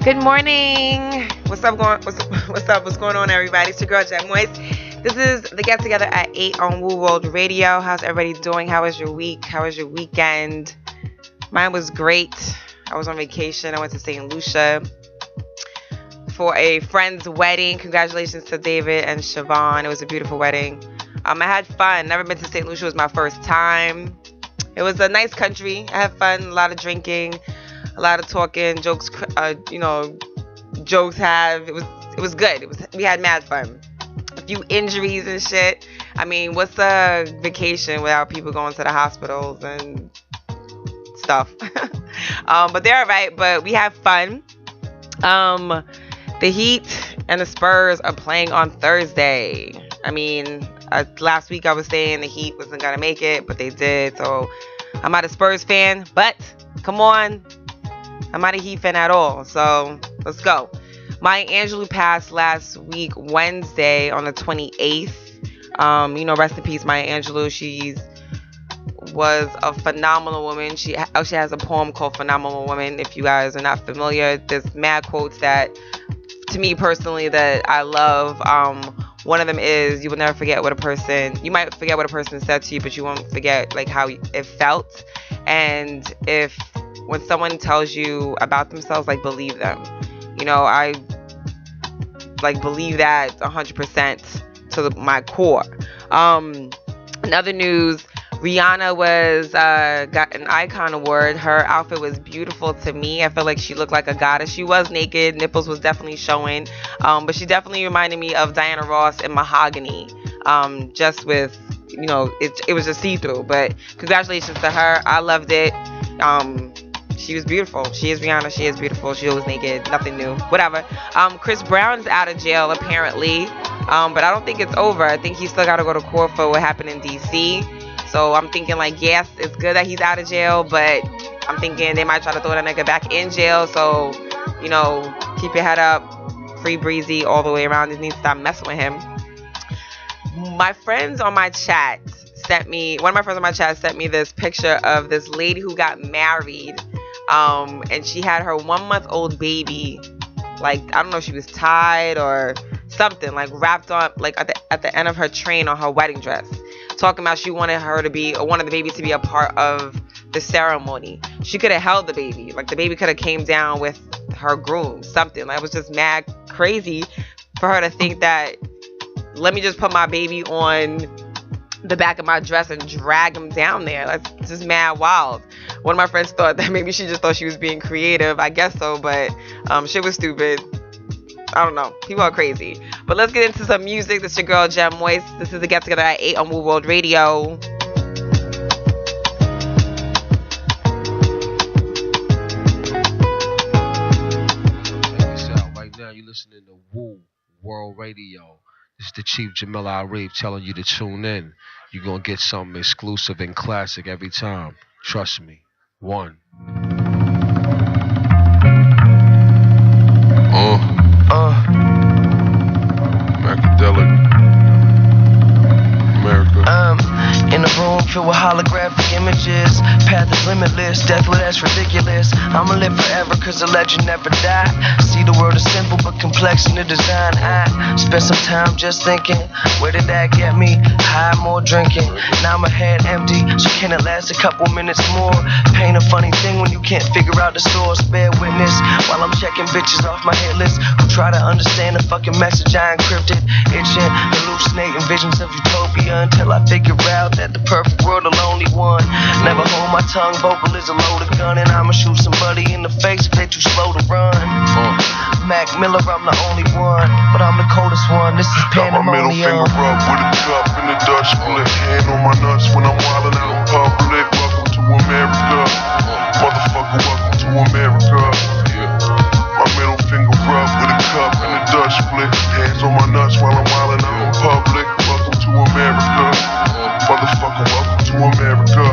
Good morning. What's up? What's going on, everybody? It's your girl, Jen Moise. This is the Get Together at 8 on Woo World Radio. How's everybody doing? How was your week? How was your weekend? Mine was great. I was on vacation. I went to St. Lucia for a friend's wedding. Congratulations to David and Siobhan. It was a beautiful wedding. I had fun. Never been to St. Lucia. It was my first time. It was a nice country. I had fun. A lot of drinking. A lot of talking, jokes, jokes have. It was good. We had mad fun. A few injuries and shit. I mean, what's a vacation without people going to the hospitals and stuff? But they're all right. But we have fun. The Heat and the Spurs are playing on Thursday. I mean, last week I was saying the Heat wasn't gonna make it, but they did. So I'm not a Spurs fan, but come on. I'm not a Heat fan at all, so let's go. Maya Angelou passed last week, Wednesday, on the 28th. Rest in peace, Maya Angelou. She was a phenomenal woman. She has a poem called Phenomenal Woman. If you guys are not familiar, there's mad quotes that, to me personally, that I love. One of them is, you will never forget you might forget what a person said to you, but you won't forget like how it felt. And when someone tells you about themselves, like, believe them. I believe that 100% to my core. In other news, Rihanna got an Icon Award. Her outfit was beautiful to me. I feel like she looked like a goddess. She was naked. Nipples was definitely showing. But she definitely reminded me of Diana Ross in Mahogany. Just with, it was just see-through. But congratulations to her. I loved it. She was beautiful. She is Rihanna. She is beautiful. She was naked. Nothing new. Whatever. Chris Brown's out of jail apparently. But I don't think it's over. I think he's still got to go to court for what happened in D.C. So I'm thinking yes, it's good that he's out of jail, but I'm thinking they might try to throw that nigga back in jail. So, keep your head up. Free Breezy all the way around. You need to stop messing with him. One of my friends on my chat sent me this picture of this lady who got married. And she had her 1-month-old baby, I don't know if she was tied or something, wrapped up at the end of her train on her wedding dress, talking about she wanted the baby to be a part of the ceremony. She could have held the baby, the baby could have came down with her groom, something. It was just mad crazy for her to think that, let me just put my baby on the back of my dress and drag him down there. That's just mad wild. One of my friends thought that maybe she just thought she was being creative. I guess so, but shit was stupid. I don't know. People are crazy. But let's get into some music. This is your girl, Jem Moise. This is the Get Together at 8 on Woo World Radio. Check this out. Right now, you're listening to Woo World Radio. This is the Chief Jamil Arif telling you to tune in. You're going to get something exclusive and classic every time. Trust me. One. Macadelic. America. In a room filled with holographic images. Path is limitless, death, well, that's ridiculous. I'ma live forever cause the legend never die. See, the world is simple but complex in the design. I spent some time just thinking, where did that get me? High, more drinking. Now my head empty, so can it last a couple minutes more? Pain a funny thing when you can't figure out the source. Bear witness while I'm checking bitches off my hit list who try to understand the fucking message I encrypted. Itching, hallucinating visions of utopia until I figure out that the perfect world the lonely one. Never hold my tongue, vocal is a loaded gun, and I'ma shoot somebody in the face if they too slow to run. Mac Miller, I'm the only one, but I'm the coldest one. This is pandemonium. Got my middle finger up with a cup and a Dutch split. Hand on my nuts when I'm wildin' out in public. Welcome to America, motherfucker. Welcome to America. My middle finger up with a cup and a Dutch split. Hands on my nuts while I'm wildin' out in public. Welcome to America, motherfucker. Welcome to America.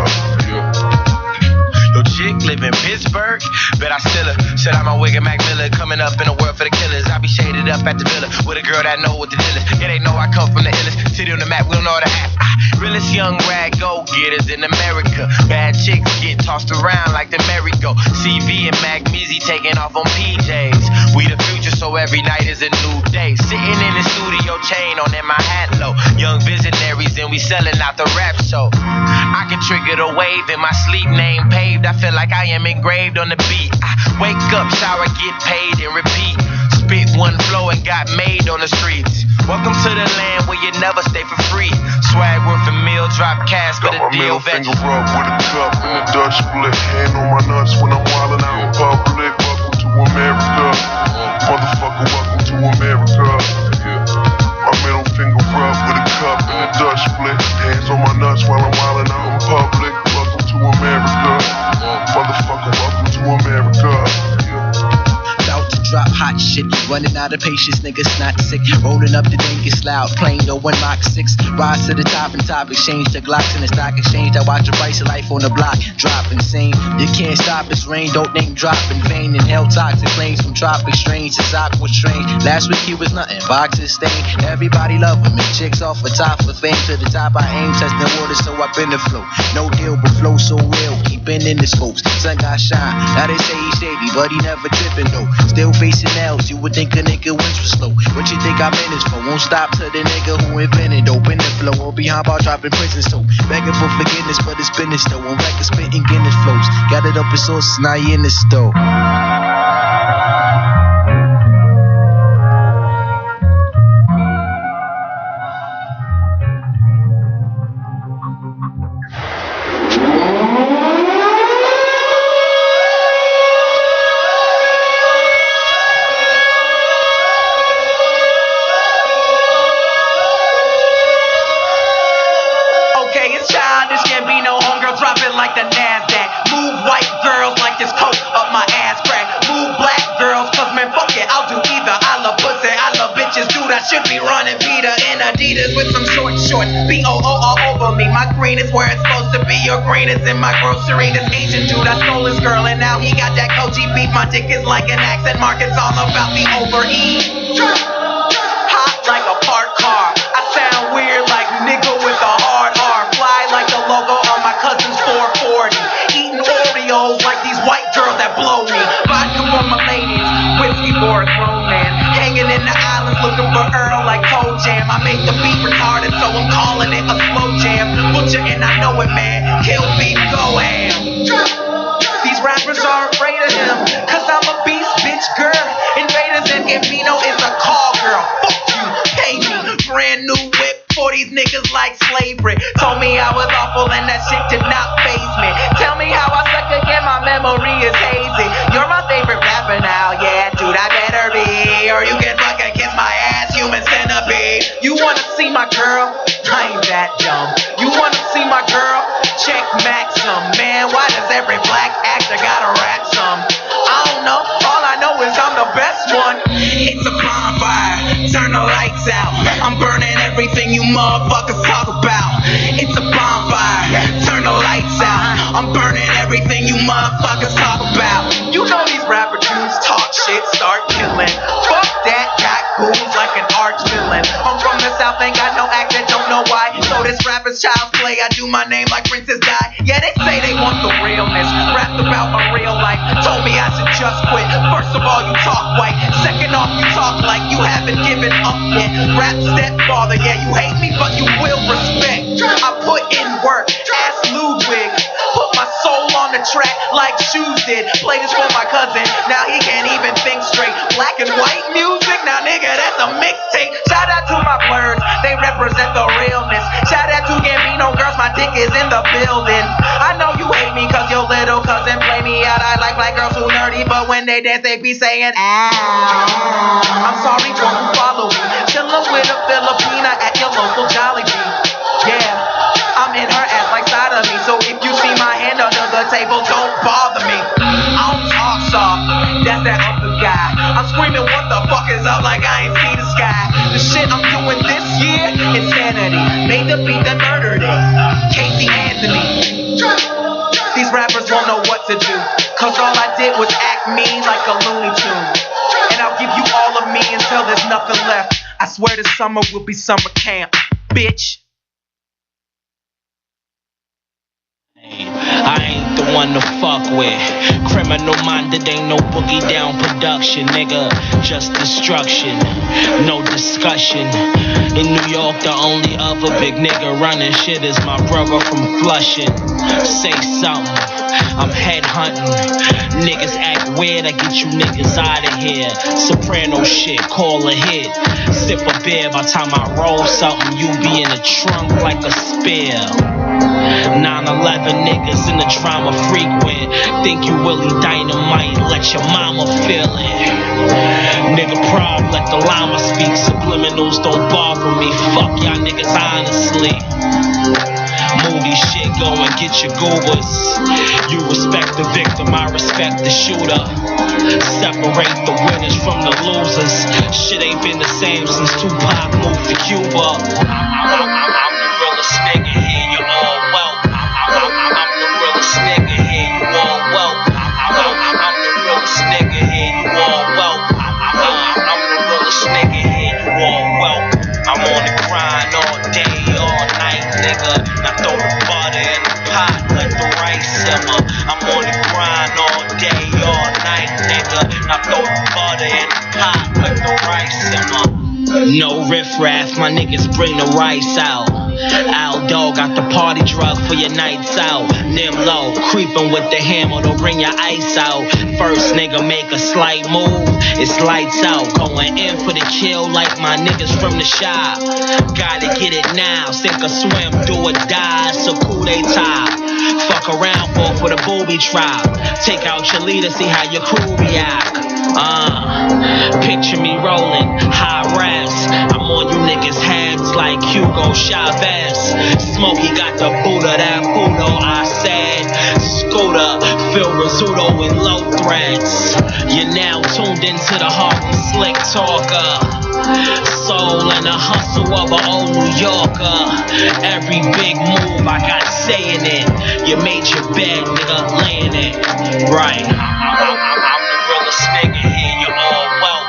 Yo, chick live in Pittsburgh, bet I still her. Set out my wig and Mac Miller, coming up in a world for the killers. I be shaded up at the villa with a girl that know what the deal is. Yeah, they know I come from the illest city on the map. We don't know how to act. Realest young rag go-getters in America. Bad chicks get tossed around like the merry-go. CV and Mac Meezy taking off on PJs. We the future, so every night is a new day. Sitting in the studio, chain on in my hat low. Young visionaries and we selling out the rap show. I can trigger the wave in my sleep, name paved. I feel like I am engraved on the beat. I wake up, shower, get paid and repeat. Spit one flow and got made on the streets. Welcome to the land where you never stay for free. Swag worth a meal, drop cash for the deal. Got my middle finger up with a cup and a Dutch split. Hand on my nuts when I'm wildin' out in public. Welcome to America, motherfucker. Welcome to America. My middle finger up with a cup and a Dutch split. Hands on my nuts while I'm wildin' out in public. Welcome to America, motherfucker. Welcome to America. About to drop hot shit, running out of patience, niggas not sick. Rolling up the dingus loud, playing no one Mach 6. Rise to the top and top, exchange the Glocks in the stock exchange. I watch the price of life on the block drop insane. You can't stop, it's rain, don't name drop in vain. Inhale toxic flames from tropic strange. His aqua strange. Last week he was nothing, boxes stained. Everybody love him, and chicks off the top for fame. To the top I aim, touch the water, so I been the flow. No deal, but flow so real, keeping in the scopes. Sun got shine, now they say he's shady, but he never tripping though. Still facing L's, you would think a nigga wins for slow. What you think I'm in this for? Won't stop to the nigga who invented dope in the flow. Or behind bar dropping prison so begging for forgiveness, but it's business though. On record spitting Guinness flows. Got it up in sources, now you in the store. Like the NASDAQ. Move white girls like this coat up my ass crack. Move black girls, cause man, fuck it, I'll do either. I love pussy, I love bitches, dude. I should be running Peter in Adidas with some shorts. B-O-O all over me. My green is where it's supposed to be. Your green is in my grocery. This Asian dude, I stole his girl, and now he got that Koji beef. My dick is like an accent mark, it's all about the overeat. Hot like a parked car. I sound weird like nigga with a hard R. Fly like the logo on my cousin's 440. Eating Oreos like these white girls that blow me. Vodka for my ladies, whiskey for a grown man. Hanging in the islands looking for Earl like Toe Jam. I make the beat retarded, so I'm calling it a slow jam. Butcher and I know it, man. Kill beat, go ham. These rappers are afraid of him, cause I'm a beast, bitch, girl. Invaders and Gambino is a call girl. Fuck you, pay me. Brand new whip for these niggas like slavery. Told me I was awful and that shit did not faze me. Tell me how I suck again, my memory is hazy. You're my favorite rapper now, yeah, dude, I better be. Or you can fucking kiss my ass, human centipede. You wanna see my girl? I ain't that dumb. You wanna see my girl? Check Maxim. Man, why does every black actor gotta rap some? I don't know, all I know is I'm the best one. It's a bonfire, turn the lights out. I'm burning everything you motherfuckers talk about. It's a bonfire, turn the lights out. I'm burning everything you motherfuckers talk about. You know these rapper dudes talk shit, start killing. Fuck that, got goons like an arch villain. I'm from the south, ain't got no accent, don't know why. So this rapper's child's play, I do my name like Princess Di. Yeah, they say they want the realness, rapped about my real life. Told me I should just quit. First of all, you talk white. Second off, you talk like you haven't given up yet. Rap stepfather, yeah, you hate me, but you will respect. I put in work, ask Ludwig. Put my soul on the track like Shoes did. Play this for my cousin, now he can't even think straight. Black and white music, now nigga, that's a mixtape. Shout out to my blurs, they represent the realness. Shout out to Gambino girls, my dick is in the building. I know you hate me cause your little cousin play me out. I like black girls who nerdy, but when they dance they be saying ow. I'm sorry, don't follow me. Chillin' with a Filipina at your local Jolly Bee. Yeah, I'm in her ass like side of me. So if you see my hand under the table, don't bother me. I don't talk soft, that's that other guy. I'm screaming what the fuck is up like I ain't see the sky. The shit I'm doing this year, insanity. Made the beat that murdered it. Casey Anthony. These rappers won't know what to do, cause all I did was act mean like a Looney Tune. And I'll give you all of me until there's nothing I swear this summer will be summer camp, bitch. I ain't the one to fuck with. Criminal minded ain't no boogie down production, nigga. Just destruction, no discussion. In New York, the only other big nigga running shit is my brother from Flushing. Say something, I'm head hunting. Niggas act weird, I get you niggas out of here. Soprano shit, call a hit. Sip a beer, by the time I roll something, you be in the trunk like a spear. 9/11 niggas in the drama frequent. Think you Willie Dynamite, let your mama feel it. Nigga proud, let the llama speak. Subliminals don't bother me. Fuck y'all niggas honestly. Movie shit, go and get your goobers. You respect the victim, I respect the shooter. Separate the winners from the losers. Shit ain't been the same since Tupac moved to Cuba. I'm the realest nigga here, you all well. I'm the realest nigga here, you all well. I'm the realest nigga here, you all well. I'm the realest nigga here, you all well. I'm on the grind all day, all night, nigga. Now throw the butter in the pot, let the rice simmer. I'm on the grind all day, all night, nigga. Now throw the butter in the pot, let the rice simmer. No riffraff, my niggas bring the rice out. Al Dog got the party drug for your nights out. Nimlo, creeping with the hammer, don't bring your ice out. First nigga make a slight move, it's lights out. Going in for the kill like my niggas from the shop. Gotta get it now, sink or swim, do or die, so coup d'etat. Fuck around, fall for the booby trap. Take out your leader, see how your crew react. Picture me rolling, high res. I'm on you niggas' heads like Hugo Chavez. Smokey got the boot of that Budo, I said. Scooter, Phil Rizzuto with low threads. You're now tuned into the Harlem Slick Talker. Soul and the hustle of an old New Yorker. Every big move I got saying it. You made your bed, nigga, laying it. Right. I'm the realest nigga here, you all well.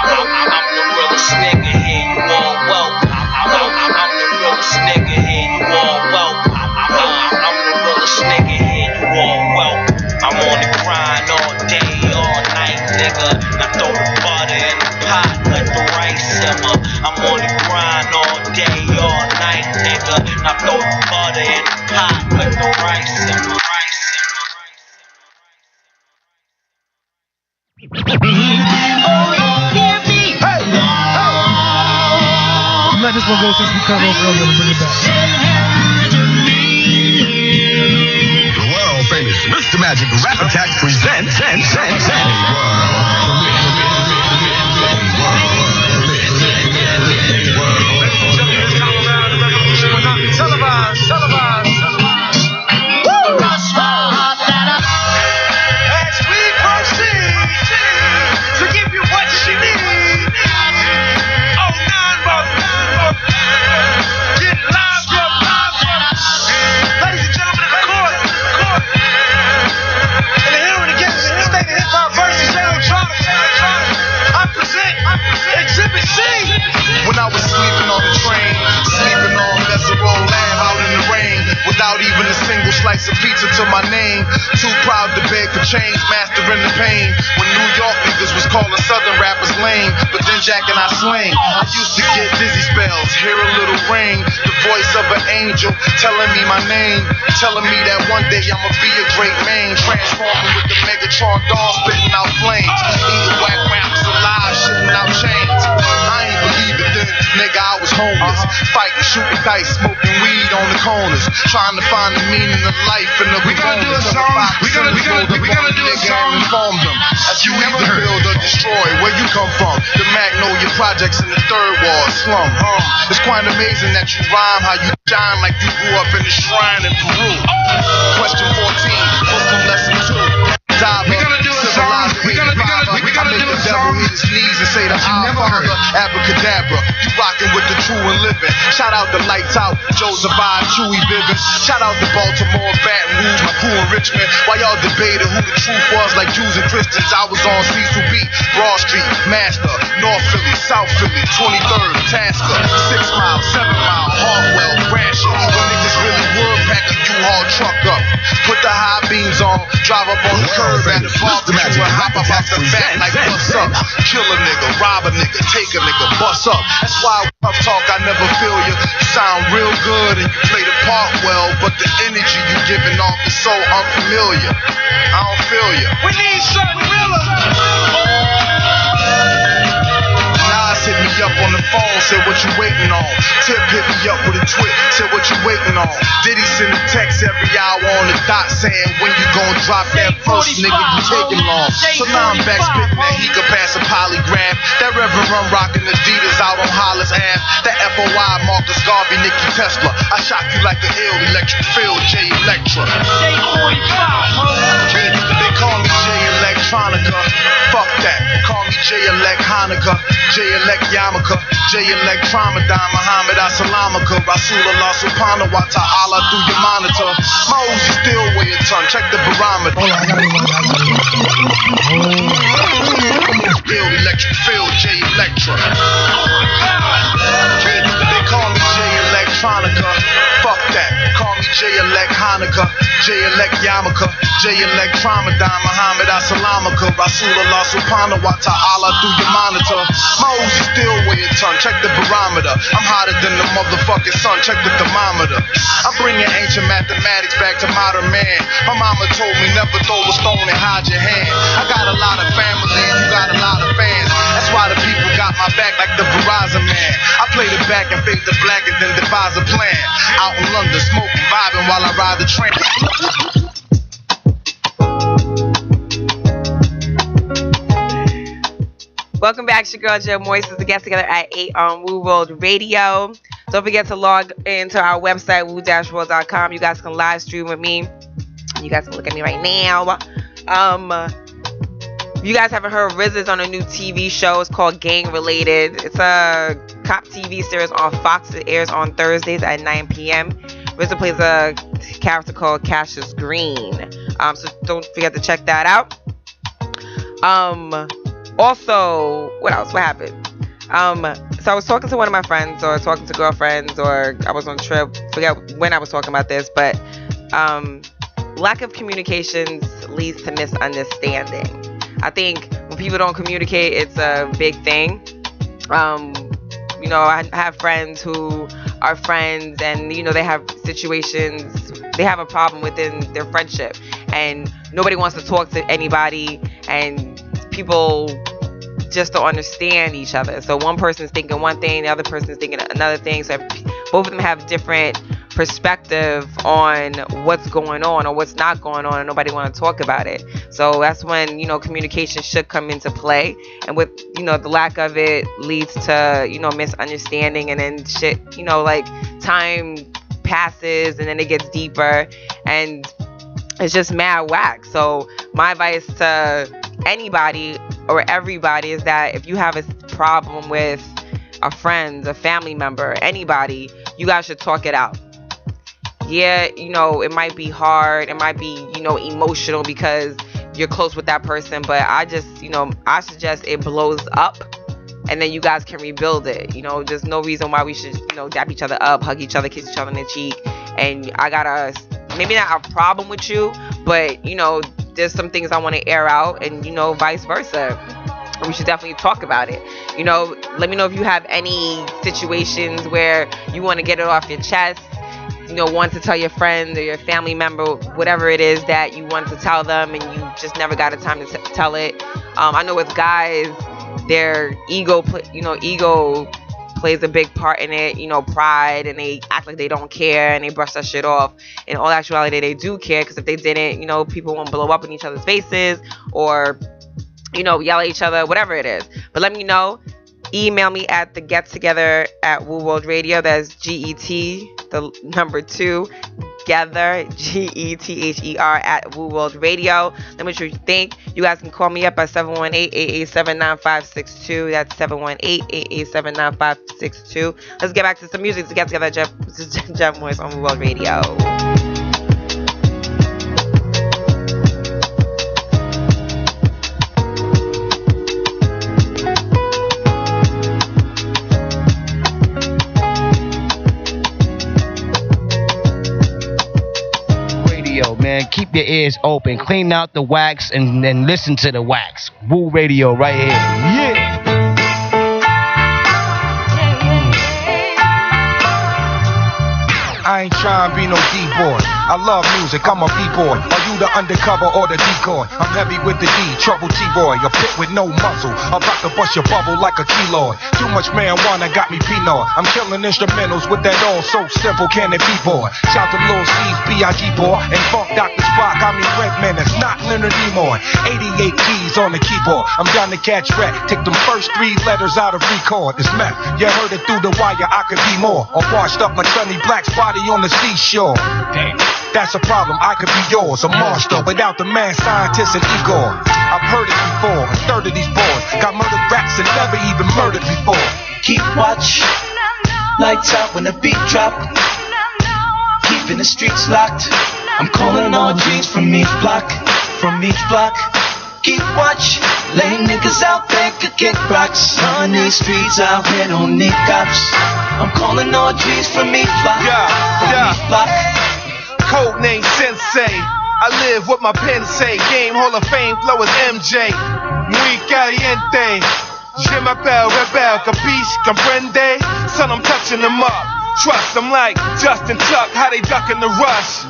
I'm the realest nigga here, you all well. I'm the realest nigga here, you all well. I'm the realest nigga here, you all well. I'm on the grind all day, all night, nigga. Now throw the butter in the pot, let the rice simmer. I'm on the grind all day, all night, nigga. Now throw the butter in the pot, let the rice simmer. Let this one go since we cut off earlier and bring it back. The world famous Mr. Magic Rap Attack presents When I was sleeping on the train, sleeping on Desiree Lamb out in the rain, without even a single slice of pizza to my name. Too proud to beg for change, mastering the pain. When New York niggas was calling Southern rappers lame, but then Jack and I slang. I used to get dizzy spells, hear a little ring, the voice of an angel telling me my name, telling me that one day I'ma be a great man, transforming with the Megatron doll, spitting out flames, eating whack rappers alive, shitting out chains. I ain't believe it then, nigga, I was homeless, fighting, shooting dice, smoking weed on the corners, trying to find the meaning of life in the We gotta do a song. We gotta do a song. Informed them. As you either build or destroy, where you come from. The Magnolia Projects in the third ward slum. It's quite amazing that you rhyme how you shine like you grew up in a shrine in Peru. Question 14, Muslim lesson 2. We gotta do a song. We gotta do a song. Hit his knees and say the Our Father, abracadabra. You rockin' with the true and living. Shout out to Lights Out, Joseph I, Chewy Biggers. Shout out to Baltimore, Baton Rouge, my crew in Richmond. While y'all debated who the truth was, like Jews and Christians, I was on Cecil B, Broad Street, Master, North Philly, South Philly, 23rd, Tasker, 6 Mile, 7 Mile, Hartwell, Gratiot. When niggas really would pack a U-Haul truck up, put the high beams on, drive up on the curb at the barbecue and hop up off the back like what's up. Kill a nigga, rob a nigga, take a nigga, bust up. That's why tough talk, I never feel you. You sound real good and you play the part well, but the energy you giving off is so unfamiliar. I don't feel you. We need something realer. Nas hit me up on the phone, said what you waiting on. Tip hit me up with a twit, said what you waiting on. Diddy send a text every hour on the dot saying when you gon' drop that first nigga, you taking long. So now I'm back spitting that he could pass a polygraph. That Reverend Run rockin' Adidas out on Hollis Ave. That FOI Marcus Garvey, Nicky Tesla. I shock you like the ill electric field, J Electra. They call me J Electronica. Fuck that. Call me J Elect Hanukkah, J Elect Yamaka, J Elect Tramadan, Muhammad Assalamaka, Rasulullah Subhanahu wa Ta'ala through your monitor. My Uzi still weigh a ton. Check the barometer. Ill electric field, J Electra. They call me J Electronica. Fuck that. Call me J Elect Hanukkah, J Elect Yamaka, J Elect Tramadan, Muhammad Assalamaka, Rasulullah Subhanahu wa Ta'ala through your monitor. My Uzi still weigh a ton. Check the barometer. I'm hotter than the motherfucking sun. Check the thermometer. I'm bringing ancient mathematics back to modern man. My mama told me never throw a stone and hide your hand. I got a lot of family, you got a lot of fans. That's why the people got my back like the Verizon man. I play the back and fade the black and then devise a plan. Out in London, smoking, vibing while I ride the train. Welcome back, it's your girl Jill Moise. This is the Get Together at 8 on Woo World Radio. Don't forget to log into our website, woo-world.com. You guys can live stream with me. You guys can look at me right now. You guys haven't heard, Riz is on a new TV show. It's called Gang Related. It's a cop TV series on Fox. It airs on Thursdays at 9 p.m. Riz plays a character called Cassius Green. So don't forget to check that out. Also, what else? What happened? So I was talking to one of my friends, or talking to girlfriends, or I was on a trip. Forget when I was talking about this, but lack of communications leads to misunderstanding. I think when people don't communicate, it's a big thing. You know, I have friends who are friends, and you know, they have situations, they have a problem within their friendship, and nobody wants to talk to anybody, and people just don't understand each other. So one person's thinking one thing, the other person's thinking another thing. So both of them have different perspective on what's going on or what's not going on, and nobody want to talk about it. So that's when, you know, communication should come into play, and with, you know, the lack of it leads to, you know, misunderstanding, and then shit, you know, like time passes and then it gets deeper and it's just mad whack. So my advice to anybody or everybody is that if you have a problem with a friend, a family member, anybody, you guys should talk it out. Yeah, you know, it might be hard, it might be, you know, emotional because you're close with that person, but I just, you know, I suggest it blows up and then you guys can rebuild it. You know, there's no reason why we should, you know, dap each other up, hug each other, kiss each other on the cheek, and I got maybe not a problem with you, but, you know, there's some things I want to air out, and, you know, vice versa. We should definitely talk about it. You know, let me know if you have any situations where you want to get it off your chest, you know, want to tell your friend or your family member, whatever it is that you want to tell them and you just never got a time to tell it. I know with guys, their ego plays a big part in it, you know, pride, and they act like they don't care and they brush that shit off. In all actuality, they do care, because if they didn't, you know, people won't blow up in each other's faces or, you know, yell at each other, whatever it is. But let me know. Email me at the Get Together at Woo World Radio. That's GET, the number 2, Get2Gether, Gether at Woo World Radio. Let me know what you think. You guys can call me up at 718-887-9562. That's 718-887-9562. Let's get back to some music to get together. Jeff Moyes on Woo World Radio. Man, keep your ears open, clean out the wax, and then listen to the wax. Woo Radio right here. Yeah. I ain't trying to be no D-boy. I love music, I'm a B-boy. Are you the undercover or the decoy? I'm heavy with the D, trouble T-boy. A pit with no muzzle, about to bust your bubble like a keloid. Too much marijuana got me penal. I'm killing instrumentals with that all so simple, can it be, boy? Shout to Lil C's B.I.G. boy, and Funk Dr. Spock, I mean Redman, it's not Leonard Nimoy. 88 keys on the keyboard, I'm down to catch rat. Take them first 3 letters out of record, it's meth. You heard it through the wire, I could be more. Or washed up like Sonny Black's body on the seashore. Damn. That's a problem, I could be yours. A monster without the mad scientist and Igor. I've heard it before, a third of these boys got murdered raps and never even murdered before. Keep watch, lights out when the beat drop. Keeping the streets locked. I'm calling all G's from each block. Keep watch, lame niggas out there could get rocks. On these streets out here don't need cops. I'm calling all G's from each block. Each block. Code name Sensei. I live what my pen say. Game Hall of Fame flow is MJ. Muy caliente. Je m'appelle Rebel. Capiche? Comprende? Son, I'm touching them up. Trust, I'm like Justin Tuck. How they ducking the rush?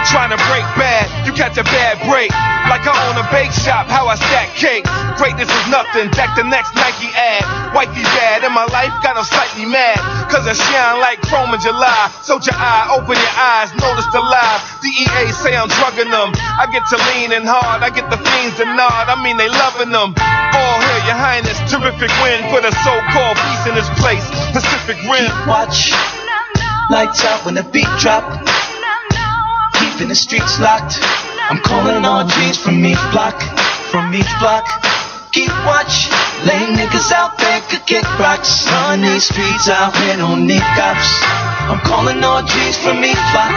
Trying to break bad, you catch a bad break. Like I own a bake shop, how I stack cakes. Greatness is nothing, back the next Nike ad. Wifey bad, and my life got them slightly mad. Cause I shine like chrome in July. So your eye, open your eyes, notice the lie. DEA say I'm drugging them. I get to leaning hard, I get the fiends to nod. I mean they loving them. All hail your highness, terrific win for the so-called peace in this place. Pacific Rim. Keep watch, lights out when the beat drop. Keeping the streets locked. I'm calling all G's from each block. Keep watch, lame niggas out there could get rocks. On these streets out here don't need cops. I'm calling all G's from each block.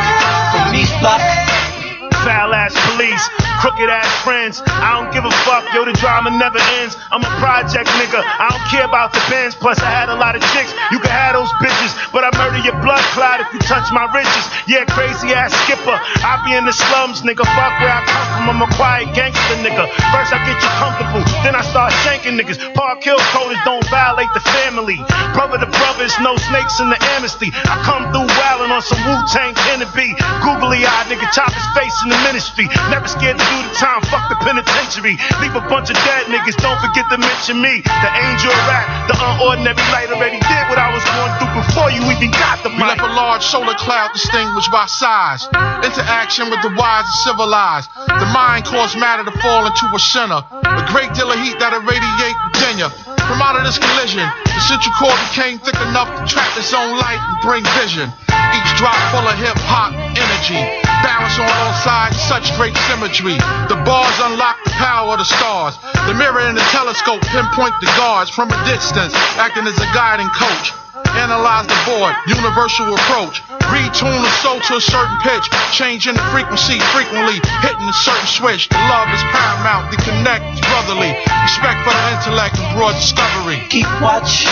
Foul ass police, crooked ass friends. I don't give a fuck, yo, the drama never ends. I'm a project nigga, I don't care about the Benz. Plus I had a lot of chicks, you can have those bitches, but I murder your blood clot if you touch my riches. Yeah, crazy ass skipper, I be in the slums, nigga. Fuck where I come from, I'm a quiet gangster nigga. First I get you comfortable, then I start shanking niggas. Park Hill coders don't violate the family. Brother to brothers, no snakes in the amnesty. I come through wildin' on some Wu-Tang Kennedy. Googly eyed nigga, chop his face in the ministry. Never scared to do the time, fuck the penitentiary. Leave a bunch of dead niggas, don't forget to mention me. The angel rap, the unordinary light already did what I was going through before you even got the mic. We left a large solar cloud distinguished by size. Interaction with the wise and civilized. The mind caused matter to fall into a center. A great deal of heat that irradiate Virginia. From out of this collision, the central core became thick enough to trap its own light and bring vision. Each drop full of hip-hop energy. Balance on all sides, such great symmetry. The bars unlock the power of the stars. The mirror and the telescope pinpoint the guards from a distance, acting as a guiding coach. Analyze the board, universal approach. Retune the soul to a certain pitch, changing the frequency frequently, hitting a certain switch. The love is paramount, the connect is brotherly. Respect for the intellect and broad discovery. Keep watch,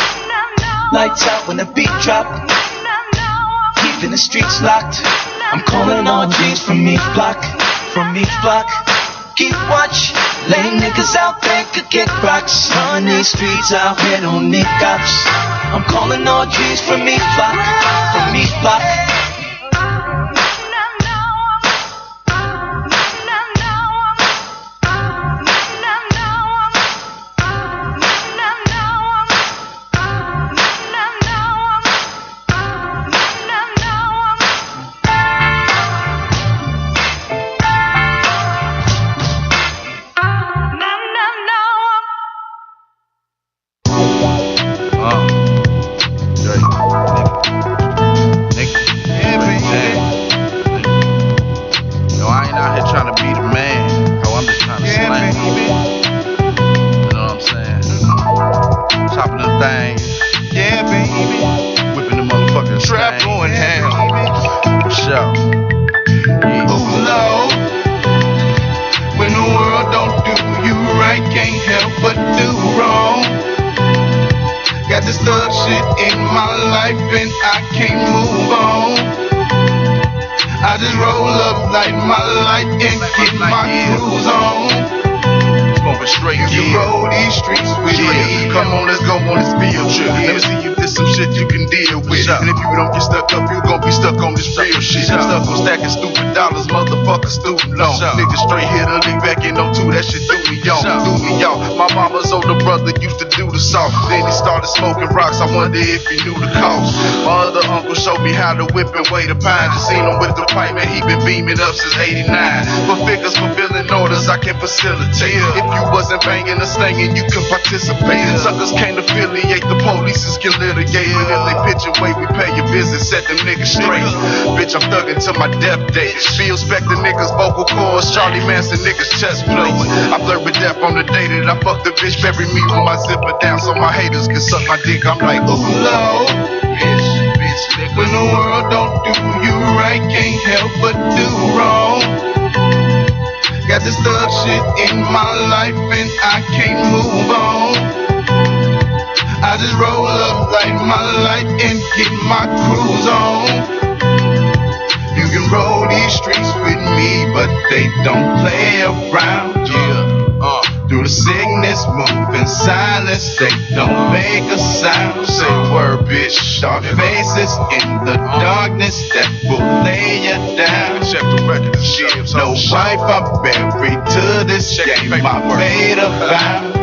lights out when the beat drop. Keeping the streets locked. I'm calling all G's from each block. Keep watch, lame niggas out there could get rocks. On these streets out here don't need cops. I'm calling all G's from each block. I can't move on. I just roll up, light my light, and get my cruise on. Smoking straight, you can roll these streets with me. Come on, let's go on this field trip. Let me see if there's some shit you can deal with. And if you don't get stuck up, you gon' be stuck on this real shit. I'm stuck on stacking stupid dollars, motherfucker, student loan. Niggas straight here to lean back in on 2, that shit threw me on. My mama's older brother used to do the salt. Then he started smoking rocks, I wonder if he knew the cost. My other uncle showed me how to whip and weigh the pine. Just seen him with the pipe, man, he been beaming up since 89. For figures, fulfilling orders, I can facilitate. If you wasn't banging or slanging, you could participate. Suckers can't affiliate, the police can litigate. But if they pitch away, we pay your visit, set them niggas straight. Bitch, I'm thugging to my death date. Bill Spector niggas, vocal cords, Charlie Manson niggas, chest plates. I flirt with death on the day that I fuck the bitch, bury me with my zipper down so my haters can suck my dick. I'm like, ooh, Lord, bitch, nigga. When the world don't do you right, can't help but do wrong. Got this thug shit in my life and I can't move on. I just roll up, light my light, and get my cruise on. You can roll these streets with me, but they don't play around. Through the sickness, move in silence, they don't make a sound. Say word, bitch. Dark faces in the darkness that will lay you down. Check the record, no wife, I'm buried to this game. I made a vow.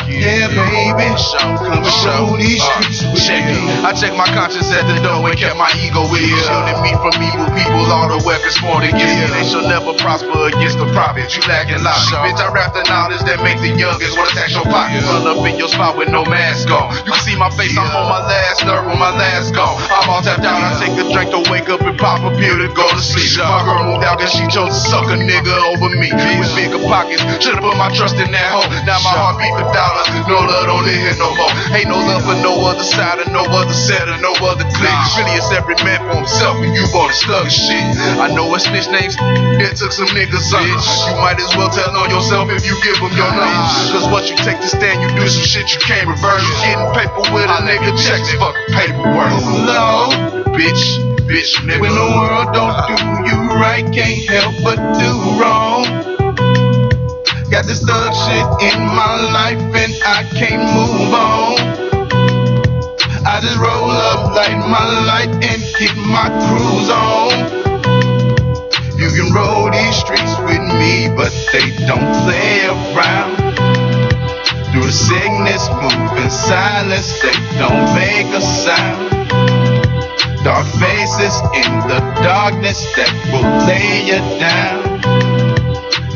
Yeah, baby. Come show these streets with me. I checked my conscience at the door and kept my ego with you. Shielding me from evil people, all the weapons formed against me. They shall never prosper against the prophet. You lacking logic, bitch. I rap the knowledge that make the youngest wanna tax your pockets. Run up in your spot with no mask on. You can see my face, I'm on my last nerve when my last gone. I'm all tapped out, I take a drink to wake up and pop a pill to go to sleep. My girl moved out cause she chose to suck a nigga over me. With bigger pockets, should've put my trust in that hoe. Now my heart beat for dollars, no love don't live here no more. Ain't no love for no other side or no other set or no other clique. Really it's every man for himself and you bought a slug shit. I know a snitch names, it took some niggas on. You might as well tell on yourself if you give them your number. Cause what you take to stand, you do some shit you can't reverse. You getting paper with a nigga checks, fuck paperwork. Lord, bitch, nigga. When the world don't do you right, can't help but do wrong. Got this thug shit in my life and I can't move on. I just roll up, light my light, and get my cruise on. You can roll these streets with me, but they don't play around. Through the sickness, move in silence, they don't make a sound. Dark faces in the darkness that will lay you down.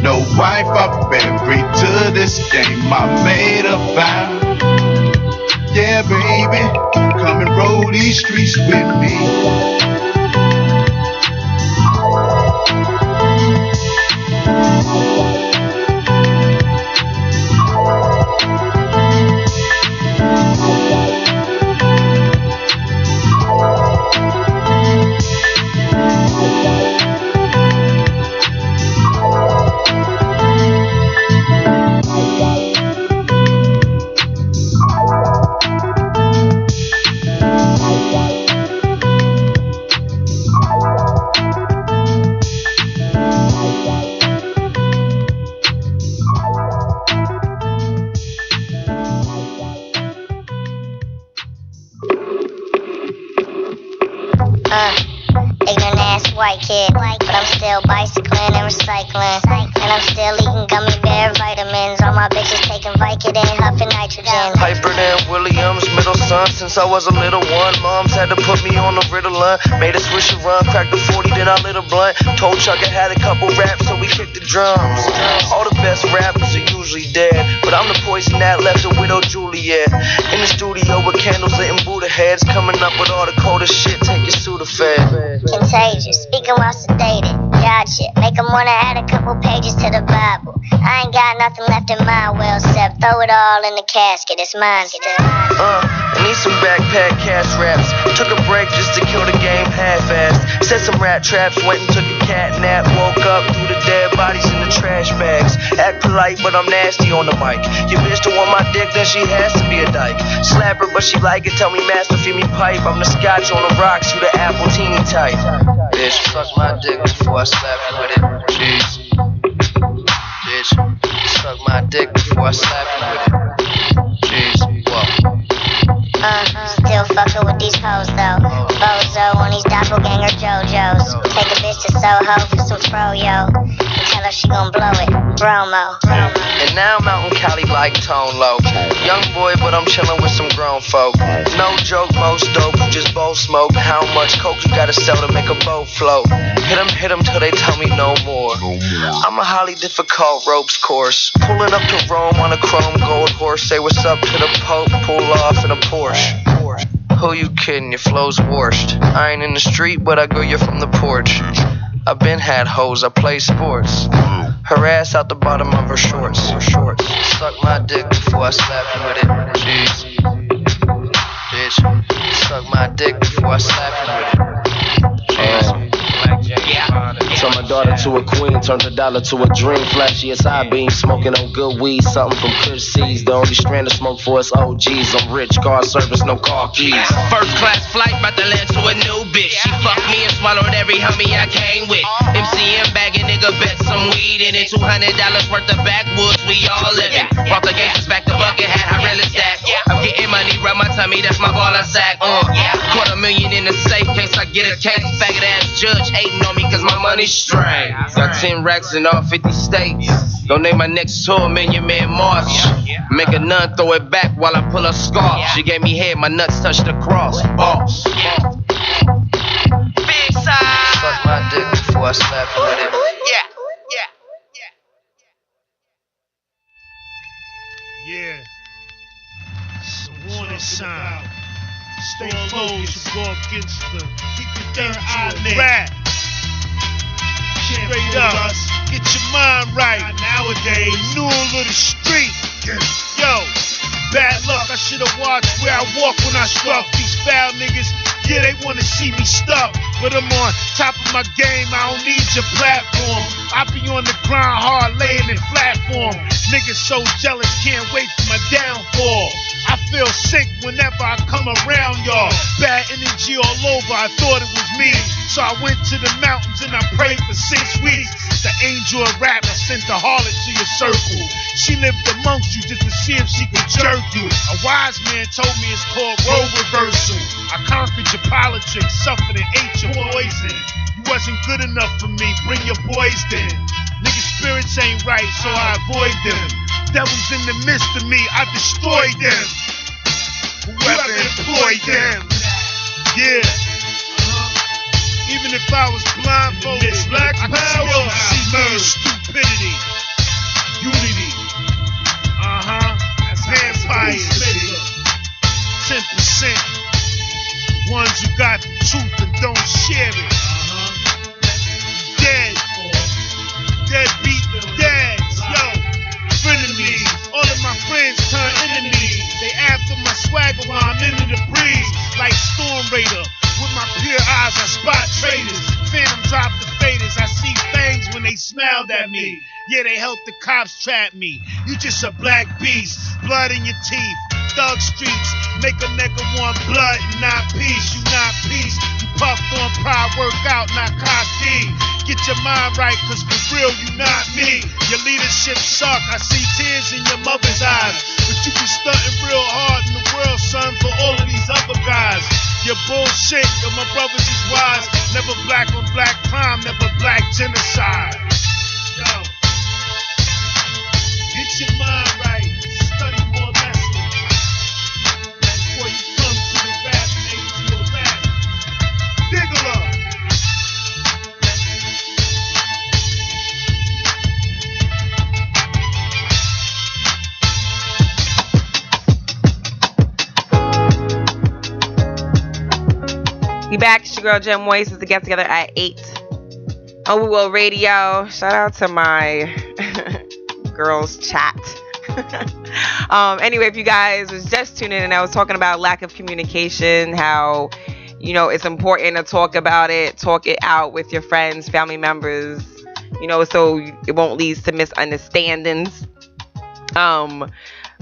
No wife, I'm buried to this game, I made a vow. Yeah, baby, come and roll these streets with me. Ignorant ass white kid, but I'm still bicycling and recycling, and I'm still eating gummy bear vitamins. All my bitches taking Vicodin, huffing nitrogen. Hyper than Williams, middle son since I was a little one. Moms had to put me on the Ritalin, made a swish and run, cracked a 40, then I lit a blunt. Told Chuck I had a couple raps, so we kicked the drums. All the best rappers are usually dead, but I'm the poison that left a widow Juliet. In the studio with candles lit and Buddha heads, coming up with all the coldest shit, take your Sudafed. Contagious, speaking while sedated. Gotcha, make them wanna add a couple pages to the Bible. I ain't got nothing left in my will, except throw it all in the casket, it's mine still. I need some backpack cash raps. Took a break just to kill the game half-assed. Set some rat traps, went and took a cat nap, woke up through the dead bodies in the trash bags. Act polite, but I'm nasty on the mic. Your bitch don't want my dick, then she has to be a dyke. Slap her, but she like it. Tell me, master, feed me pipe. I'm the scotch on the rocks, you the apple teeny type. Bitch, suck my dick before I slap you with it. Jeez. Bitch, suck my dick before I slap you with it. Jeez, whoa. Still fucking with these hoes though. Bozo on these doppelganger JoJo's. Take a bitch to Soho for some froyo. Tell her she gon' blow it. Bromo. And now I'm out in Cali like Tone Low. Young boy, but I'm chillin' with some grown folk. No joke, most dope, you just both smoke. How much coke you gotta sell to make a boat float? Hit 'em till they tell me no more. I'm a highly difficult ropes course. Pulling up to Rome on a chrome gold horse. Say what's up to the Pope, pull off in a Porsche. Who you kidding? Your flow's washed. I ain't in the street, but I go you from the porch. I been had hoes, I play sports. Her ass out the bottom of her shorts. Suck my dick before I slap you with it. Jeez. Bitch, suck my dick before I slap you with it. Jeez. Turned my daughter to a queen, turned her dollar to a dream. Flashy as high beam, smoking on good weed. Something from Kush Seeds, the only strand of smoke for us OGs. I'm rich, car service, no car keys. First class flight, bout to land to a new bitch. She fucked me and swallowed every homie I came with. MCM bagging, nigga bet some weed in it. $200 worth of backwoods, we all living. Brought the gangsters back to bucket hat, I really stack. I'm getting money, rub my tummy, that's my ball I sack. $250,000 in the safe case I get a case. Faggot ass judge hating on me cause my money's straight. Got 10 racks in all 50 states. Don't name my next tour, Million Man March. Make a nun throw it back while I pull a scarf. She gave me head, my nuts touched the cross. Boss. Big side. Suck my dick before I slap you with it. Yeah. It's a warning sign. Stay focused, go against them. Keep the third eye lit. Straight up, get your mind right. Nowadays, renewal of the street. Yo, bad luck, I should've watched where I walk when I struck. These foul niggas, yeah, they wanna see me stuck. But I'm on top of my game, I don't need your platform. I be on the grind hard, laying in flat form. Niggas so jealous, can't wait for my downfall. I feel sick whenever I come around y'all. Bad energy all over, I thought it was me. So I went to the mountains and I prayed for 6 weeks. The angel of rap sent the harlot to your circle. She lived amongst you just to see if she could jerk you. A wise man told me it's called role reversal. I conquered your politics, suffered and ate your poison. You wasn't good enough for me, bring your boys then. Niggas' spirits ain't right, so I avoid them. Devils in the midst of me, I destroy them. Whoever employed them. Yeah. Even if I was blindfolded, black power, see me stupidity. Unity. Vampires. 10%. Ones who got the truth and don't share it. Dead. Deadbeat dads. Yo. Frenemies. All of my friends turn enemies. They after my swagger while I'm into the breeze. Like Storm Raider. With my pure eyes, I spot traitors. Phantom drop the faders. I see fangs when they smiled at me. Yeah, they helped the cops trap me. You just a black beast. Blood in your teeth. Thug streets. Make a nigga want blood and not peace. You not peace. You puffed on pride, work out, not cocky. Get your mind right, cause for real, you not me. Your leadership suck. I see tears in your mother's eyes. But you be stunting real hard in the world, son, for all of these other guys. You're bullshit, but my brothers is wise. Never black on black crime, never black genocide. Yo, get your mind right, study more lessons before you come to the rap and age your rap. Diggle up. We back. It's your girl Jem Moise. It's the Get Together at 8 on We Will Radio. Shout out to my girls chat. Anyway, if you guys was just tuning in, I was talking about lack of communication, how you know, it's important to talk about it, talk it out with your friends, family members, you know, so it won't lead to misunderstandings.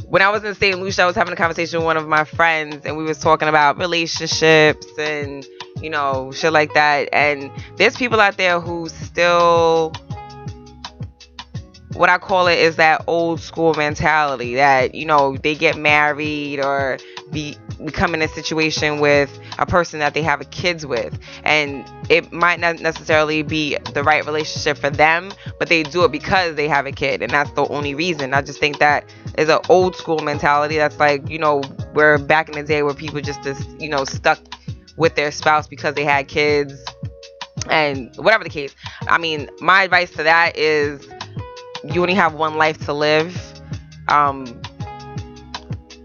When I was in St. Lucia, I was having a conversation with one of my friends, and we was talking about relationships and, you know, shit like that. And there's people out there who still, what I call it is that old school mentality that, you know, they get married or become in a situation with a person that they have kids with, and it might not necessarily be the right relationship for them, but they do it because they have a kid, and that's the only reason. I just think that is an old school mentality that's like, you know, where back in the day where people just you know, stuck with their spouse because they had kids and whatever the case. I mean, my advice to that is you only have one life to live.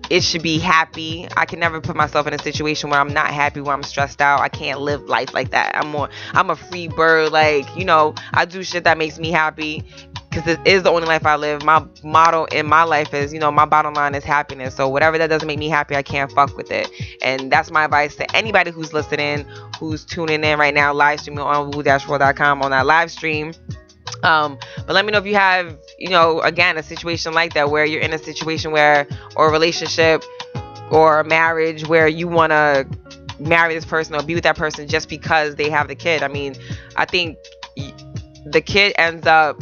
It should be happy. I can never put myself in a situation where I'm not happy, where I'm stressed out. I can't live life like that. I'm a free bird. Like, you know, I do shit that makes me happy because it is the only life I live. My motto in my life is, you know, my bottom line is happiness. So whatever that doesn't make me happy, I can't fuck with it. And that's my advice to anybody who's listening, who's tuning in right now, live streaming on woo-world.com on that live stream. But let me know if you have, you know, again, a situation like that where you're in a situation where, or a relationship or a marriage where you want to marry this person or be with that person just because they have the kid. I mean, I think the kid ends up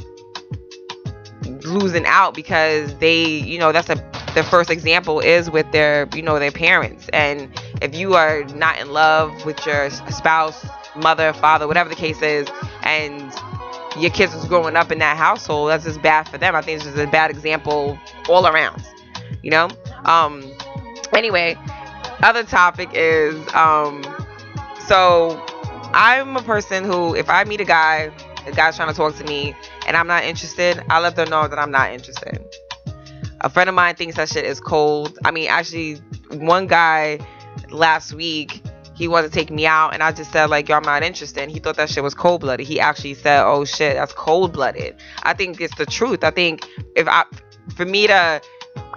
losing out because they, you know, that's the first example is with their, you know, their parents. And if you are not in love with your spouse, mother, father, whatever the case is, and your kids is growing up in that household, that's just bad for them. I think it's just a bad example all around, you know. Anyway, other topic is so I'm a person who, if I meet a guy's trying to talk to me and I'm not interested, I let them know that I'm not interested. A friend of mine thinks that shit is cold. I mean, actually, one guy last week, he wanted to take me out, and I just said, like, yo, I'm not interested. And he thought that shit was cold-blooded. He actually said, oh, shit, that's cold-blooded. I think it's the truth. I think for me to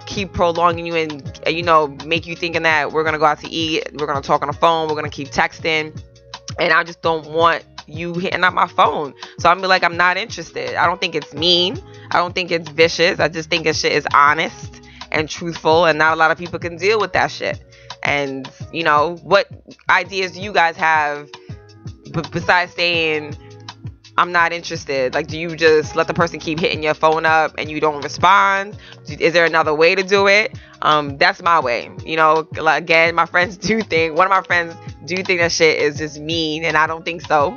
keep prolonging you and, you know, make you thinking that we're going to go out to eat, we're going to talk on the phone, we're going to keep texting, and I just don't want you hitting up my phone. So I'm like, I'm not interested. I don't think it's mean. I don't think it's vicious. I just think this shit is honest and truthful, and not a lot of people can deal with that shit. And, you know, what ideas do you guys have besides saying I'm not interested? Like, do you just let the person keep hitting your phone up and you don't respond? Is there another way to do it? That's my way. You know, again, my friends do think, one of my friends do think that shit is just mean, and I don't think so.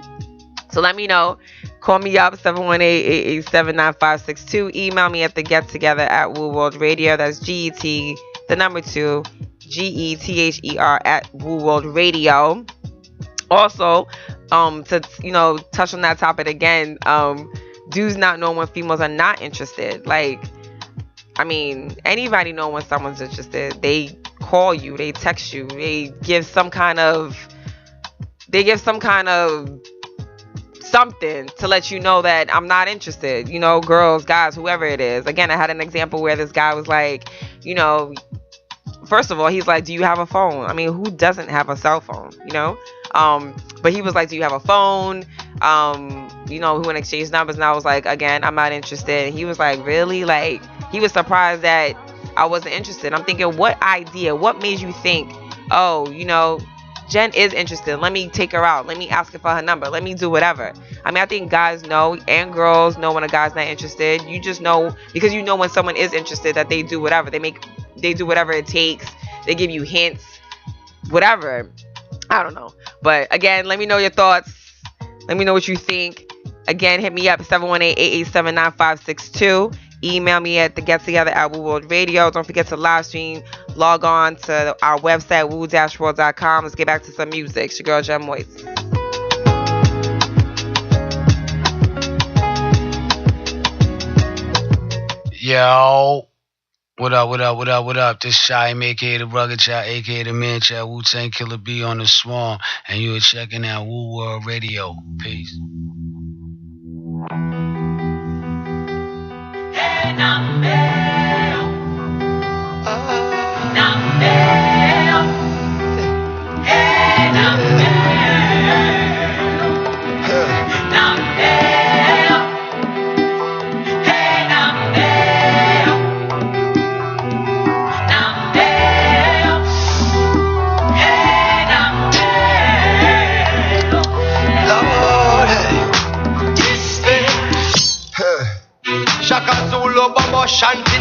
So let me know. Call me up, 718-887-9562. Email me at the Get2Gether at Woo World Radio. That's GET, the number 2. GETHER at Woo World Radio. Also, to, you know, touch on that topic again, dudes not know when females are not interested. Like, I mean, anybody know when someone's interested. They call you, they text you, they give some kind of something to let you know that I'm not interested. You know, girls, guys, whoever it is. Again, I had an example where this guy was like, you know, first of all, he's like, do you have a phone? I mean, who doesn't have a cell phone, you know? But he was like, do you have a phone? You know, we went to exchange numbers, and I was like, again, I'm not interested. And he was like, really? Like, he was surprised that I wasn't interested. I'm thinking, what idea? What made you think, oh, you know, Jen is interested. Let me take her out. Let me ask her for her number. Let me do whatever. I mean, I think guys know, and girls know when a guy's not interested. You just know, because you know when someone is interested, that they do whatever. They do whatever it takes. They give you hints, whatever. I don't know. But again, let me know your thoughts. Let me know what you think. Again, hit me up at 718-887-9562. Email me at the Get2Gether at Woo World Radio. Don't forget to live stream. Log on to our website, woo-world.com. Let's get back to some music. It's your girl, Jem Moise. Yo. What up? This Shy, aka the Rugged Child, aka the Man Child, Wu-Tang Killer B on the Swarm, and you are checking out Woo World Radio. Peace. Hey,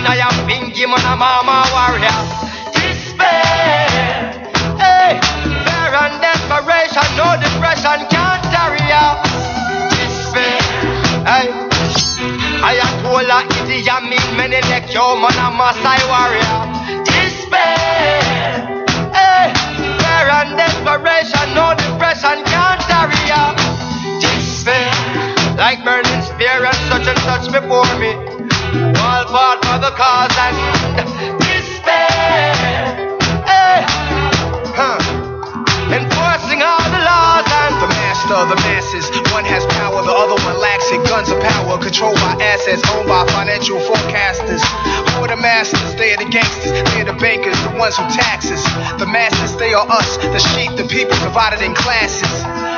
I am Pinky, man, a mama warrior. Despair, hey, fear and desperation, no depression can't carry out. Despair, hey, I am told that it a mean many neck, yo, man, a Maasai warrior. Despair, hey, fear and desperation, no depression can't carry out. Despair, like burning spear and such before me. All fought for the cause and despair, hey, enforcing all the laws and the master of the masses. One has power, the other one lacks it. Guns of power, controlled by assets, owned by financial forecasters. Who are the masters? They are the gangsters, they are the bankers, the ones who tax us. The masters, they are us, the sheep, the people divided in classes.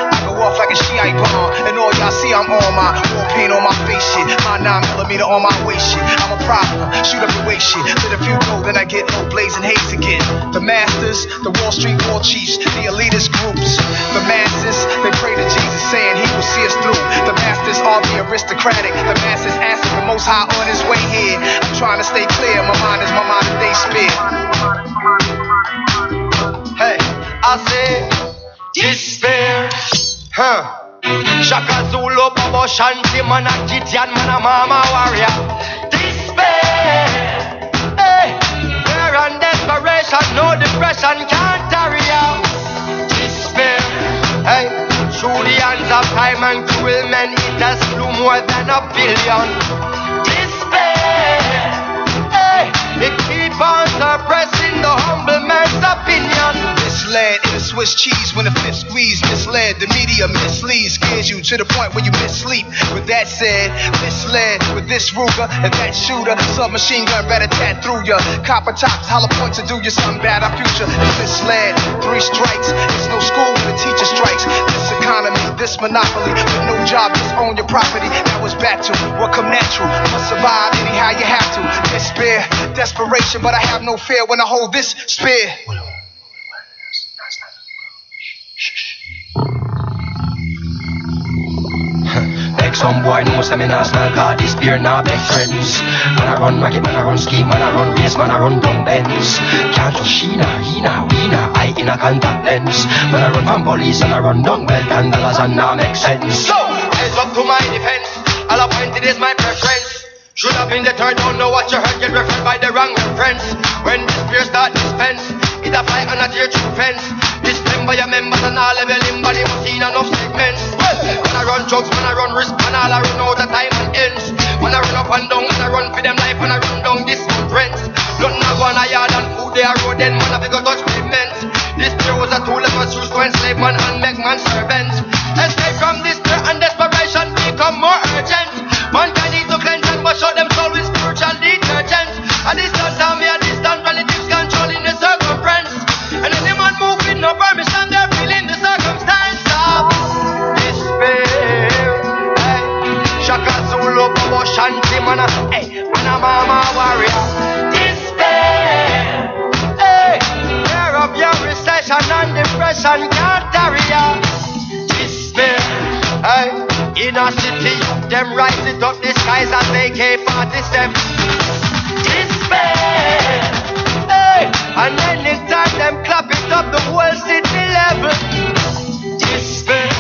I go off like a Shiite bomb, and all y'all see I'm on my war paint on my face shit. My 9mm on my waist shit. I'm a problem, shoot up your waist shit. Let a few go, then I get no blazing haze again. The masters, the Wall Street war chiefs, the elitist groups. The masses, they pray to Jesus, saying he will see us through. The masters are the aristocratic. The masses answer the Most High on his way here. I'm trying to stay clear, my mind is my mind that they spit. Hey, I say despair, Shaka Zulu, Babo Shanti, man a Gideon, man a mama warrior. Despair, hey, fear and desperation, no depression can't carry out. Despair, hey, through the hands of time and cruel men, it has slew more than 1 billion. Despair, hey, it keep on suppressing the humble man's opinion. Misled in a Swiss cheese when the fifth squeeze. Misled, the media misleads, scares you to the point where you missleep. With that said, misled with this Ruger and that shooter, submachine gun better tat through ya. Copper tops, hollow points to do you something bad. Our future is misled. 3 strikes, it's no school when the teacher strikes. This economy, this monopoly, with no job, just own your property. That was back to what come natural. Must survive anyhow you have to. Despair, desperation, but I have no fear when I hold this spear. Make some boy know say me not smell cause this beer not make friends. Man I run racket, man I run scheme, man I run race, man I run down bends. Can't trust she nah, he nah, we nah, I in a contact lens. Man I run from police and I run down well $10 and nah make sense. So, rise up to my defense, all appointed is my preference. Should have been the third, don't know what you heard, get referred by the wrong reference. When this beer start dispense, it a fly on a tier 2 fence. Disclaim by your members and all level in body must see enough segments. Well, when I run drugs, when I run risk, when all I run out of time and ends. When I run up and down, when I run for them life, when I run down this rents. Nothing I go on a yard and food they are road, then man I go touch pavement. This beer was a tool that was used to enslave man and make man servants. Escape from this beer and desperation become more urgent. Mankind need to cleanse and wash out them soul with spiritual detergents. A distant time, a distant relatives controlling the circumference. And any man move with no permission, they're feeling the circumstance of despair. Hey, Shaka Zulu, Babo Shanti, man a mama warrior. Despair, hey, fear of your recession and depression can't carry out. Despair, hey, in a city, them rise it up the skies as AK-47. Despair, hey, and anytime them clap it up the whole city level. Despair,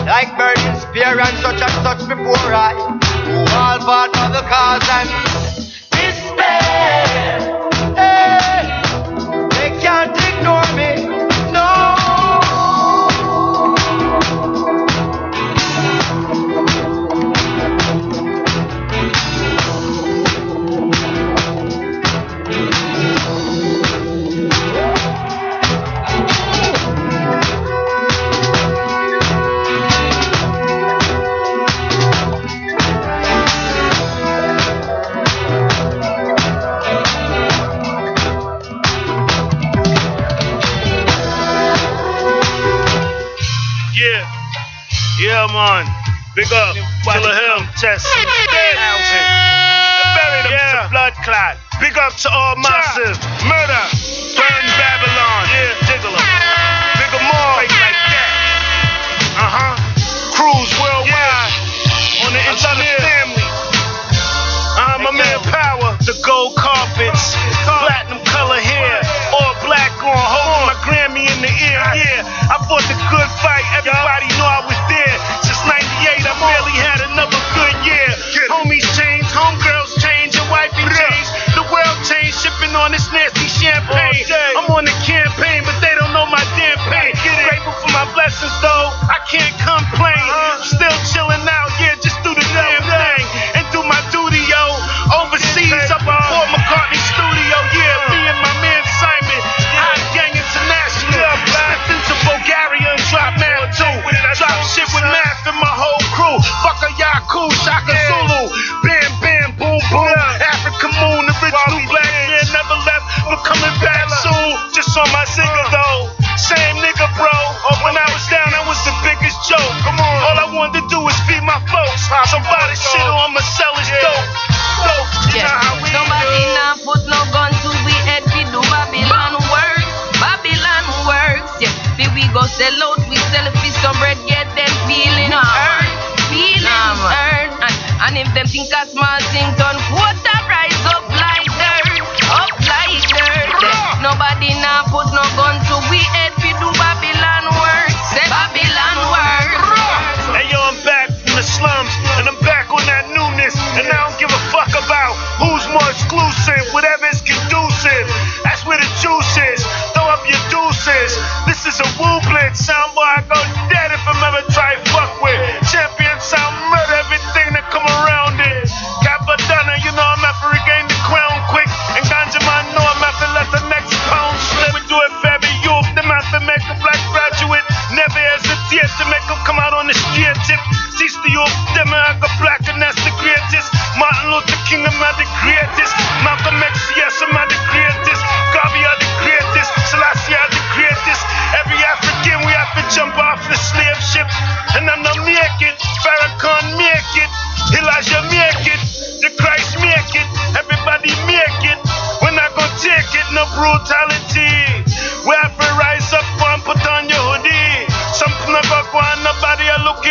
like burning spear and such before I who all fought for the cause and despair, hey, they can't ignore me, no. Yeah, man. Big up. Killer Hill, Tess. Bury them to blood clot. Big up to all massive. Murder. Burn Babylon. Yeah, Diggler. Bigger more. Like that. Cruise worldwide. On the inside of family. My man Power. The gold card. everybody know I was there. Since 98, I barely had another good year. Homies change, homegirls change, and wifey change. The world changed, shipping on this nasty champagne. I'm on the campaign, but they don't know my damn pain. Grateful for my blessings, though, I can't complain. Still chilling out, yeah, just do the damn thing. And do my duty, yo. Overseas, up at Paul McCartney studio, yeah. Me and my man Simon, Hot Gang International. Stepped into Bulgaria and dropped math too. Drop shit with math and my whole crew. Fuck a Yaku, Shaka Zulu. Bam, bam, boom, boom. African moon, the original black man never left, but coming back soon. Just on my singer though. Same nigga, bro. When I was down, that was the biggest joke. Come on. All I wanted to do was feed my folks. Somebody shit on my cell is dope. Somebody now put no gun to we head, we do Babylon works. Babylon works, yeah. We go sell out, we sell a fist of bread, get them feeling hurt. Feeling hurt. And if them think a small thing done, quarter rise up like dirt. Up like dirt. Yeah. Nobody now put no gun to we head, we do Babylon works. Say Babylon works. Hey yo, I'm back from the slums, and I'm back on that newness. And I don't give a fuck about who's more exclusive, whatever's conducive. That's where the juice is. Throw up your deuces. This is a woo blitz. Soundboy, I go dead if I'm ever try fuck with. Champion sound murder everything that come around it. Capadonna, you know I'm after regain the crown quick. And Ganja man know I'm after let the next pound slip. We do it for every youth. Them after make a black graduate. Never hesitate to make them come out on the street tip. Teach the youth, them I got black and that's the greatest. Martin Luther King, I'm the greatest. Malcolm X, yes, I'm the greatest. Garvey are the greatest. Selassie are the greatest. Every African, we have to jump off the slave ship. And I'm not make it. Farrakhan make it. Elijah make it. The Christ make it. Everybody make it. We're not gonna take it, no brutality. We have to rise up and put on your hoodie. Something about one, nobody a looky.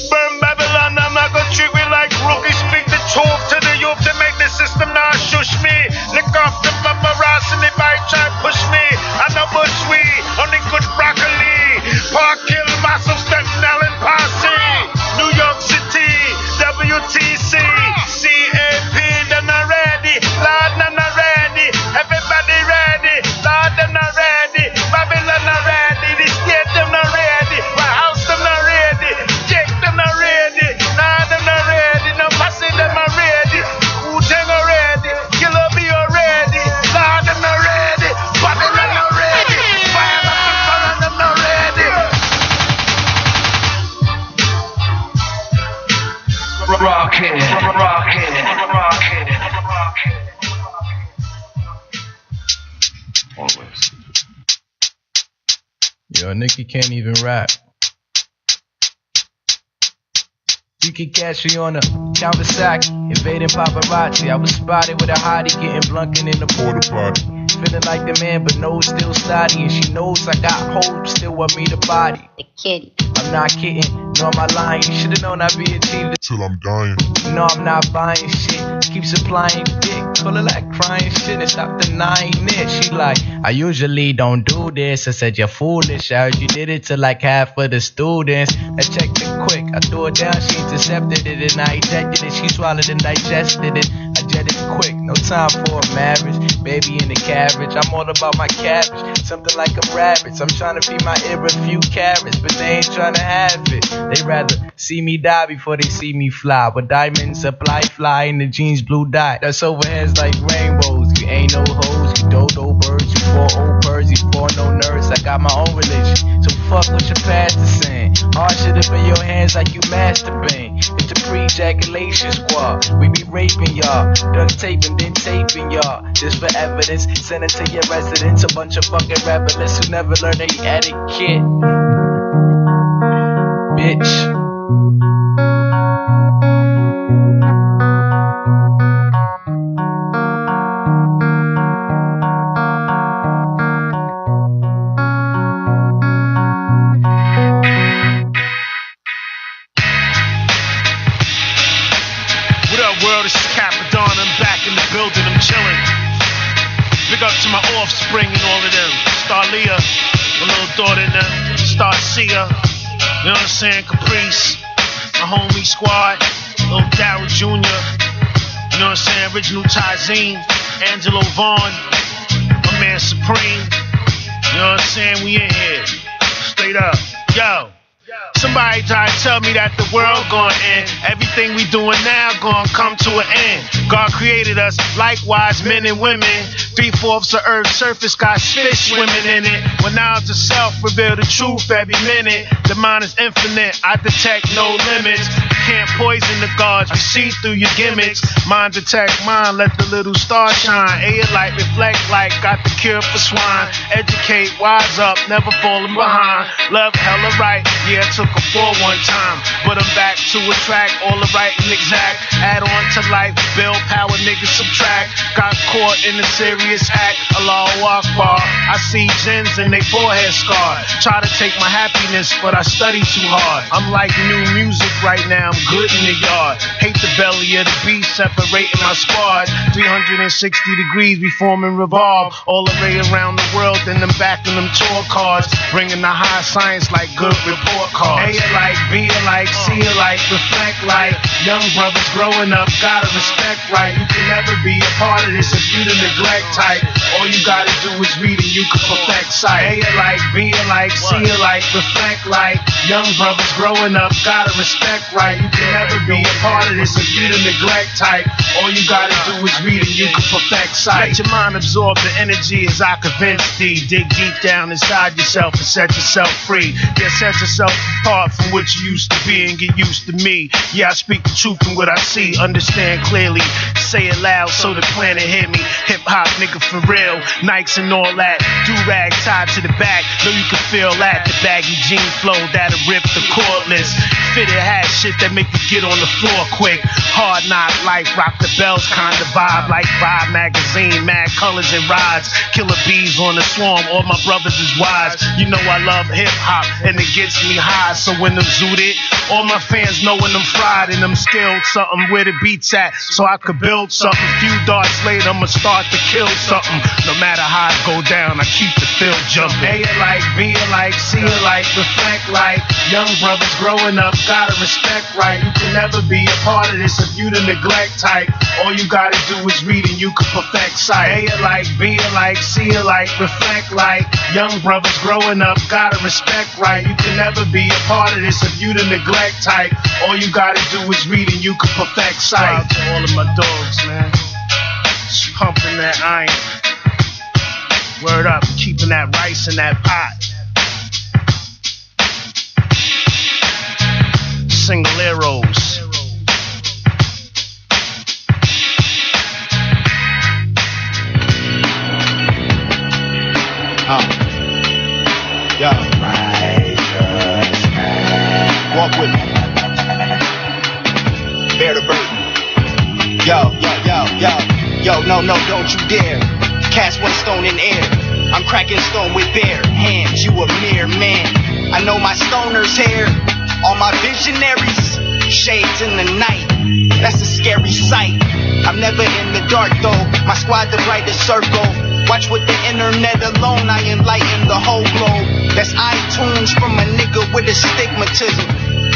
Burn Babylon, I'm not gonna treat me like rookies. Speak the truth to the youth to make the system not shush me. Lick off the paparazzi if I try push me. I know bush we, only good broccoli. Park Hill, massive Staten Island posse. New York City, WTC, CAP, they're not ready. Lord, they're not ready. Everybody ready. Lord, they're not ready. Babylon not ready. The state, they're not ready. My house, they're not ready. Jake, they're not ready. Nah, they're not ready. No posse, they're not ready. Wu-Tang already. Killer be already. Lord, they're not ready. Babylon not ready. Fire up in front of them not ready. Rockin'. Always. Yo, Nicki can't even rap. You can catch me on a Kawasaki, invading paparazzi. I was spotted with a hottie, getting blunking in the porta potty. Feeling like the man, but no, still snotty. And she knows I got hope, still want me to body. The kitty. I'm not kidding, nor am I lying. You should've known I'd be achieved till I'm dying. No, I'm not buying shit. Keep supplying dick, full of that crying shit and stop denying it. She like, I usually don't do this. I said you're foolish. I heard you did it to like half of the students. I checked it quick. I threw it down. She intercepted it and I ejected it. She swallowed and digested it. I jetted quick. No time for a marriage. Baby in the carriage. I'm all about my cabbage. Something like a rabbit. I'm trying to feed my ear a few carrots, but they ain't trying to have it. They rather see me die before they see me fly. With diamonds supply fly in the jeans blue dye. That's overheads like rainbows. You ain't no hoes, you dodo birds. You four old birds, you four no nerds. I got my own religion, so fuck what your pastor saying. Hard shit up in your hands like you masturbating. It's a pre-ejaculation squad. We be raping y'all, duct taping then taping y'all. Just for evidence, send it to your residence. A bunch of fucking rebels who never learn any etiquette. Bitch. World, this is Capadonna, I'm back in the building, I'm chilling. Big up to my offspring and all of them. Starlia, my little daughter and them. Starcia, you know what I'm saying, Caprice, my homie Squad, Lil Darryl Jr., you know what I'm saying, Original Tazine, Angelo Vaughn, my man Supreme, you know what I'm saying, we in here, straight up, yo. Somebody try to tell me that the world gonna end. Everything we doing now gonna come to an end. God created us, likewise men and women. 3/4 of Earth's surface got fish swimming in it. When knowledge of self reveal the truth every minute. The mind is infinite, I detect no limits. Can't poison the gods, we see through your gimmicks. Mind detect mind, let the little star shine. Air light, reflect light, got the cure for swine. Educate, wise up, never falling behind. Love hella right, yeah, took a fall one time. But I'm back to attract all the right and exact. Add on to life, build power, niggas subtract. Got caught in a serious act, Allahu Akbar. I see gens and they forehead scarred. Try to take my happiness, but I study too hard. I'm like new music right now, I'm good in the yard. Hate the belly of the beast, separating my squad. 360 degrees, we form and revolve. All the way around the world, then them back in them tour cars. Bringing the high science like good report cards. A like, B like, C like, reflect like. Young brothers growing up, gotta respect right. You can never be a part of this if you the neglect type. All you gotta do is read and you can perfect sight. A like, B like, C like, reflect like. Young brothers growing up, gotta respect right. You can never be a part of this if you the neglect type. All you gotta do is read and you can perfect sight. Let your mind absorb the energy as I convince thee. Dig deep down inside yourself and set yourself free. Yeah, set yourself apart from what you used to be and get used to me. Yeah, I speak the truth from what I see. Understand clearly. Say it loud so the planet hear me. Hip hop nigga for real. Nikes and all that. Do-rag tied to the back. Know you can feel that. The baggy jean flow that'll rip the cordless. Fitted hat shit that make you get on the floor quick. Hard knock life, rock the bells kind of vibe. Like Vibe magazine, mad colors and rides. Killer bees on the swarm, all my brothers is wise. You know I love hip hop and it gets me high. So when them zooted, all my fans know when I'm fried and I'm skilled something where the beats at. So I could build something. Few darts later, I'ma start to kill something. No matter how I go down, I keep the field jumping. A like, B like, C like, reflect like. Young brothers growing up, gotta respect right. You can never be a part of this if you the neglect type. All you gotta do is read and you can perfect sight. A like, B like, C like, reflect like. Young brothers growing up, gotta respect right. You can never be a part of this if you the neglect type. All you gotta do is read and you can perfect sight. Shout out to all of my dogs, man. Just pumping that iron. Word up, keeping that rice in that pot. Single arrows. Yo. Walk with me. Bear the burden. Yo, no, don't you dare. Cast one stone in air. I'm cracking stone with bare hands. You a mere man. I know my stoner's hair. All my visionaries. Shades in the night. That's a scary sight. I'm never in the dark though. My squad the brightest circle. Watch with the internet alone, I enlighten the whole globe. That's iTunes from a nigga with astigmatism.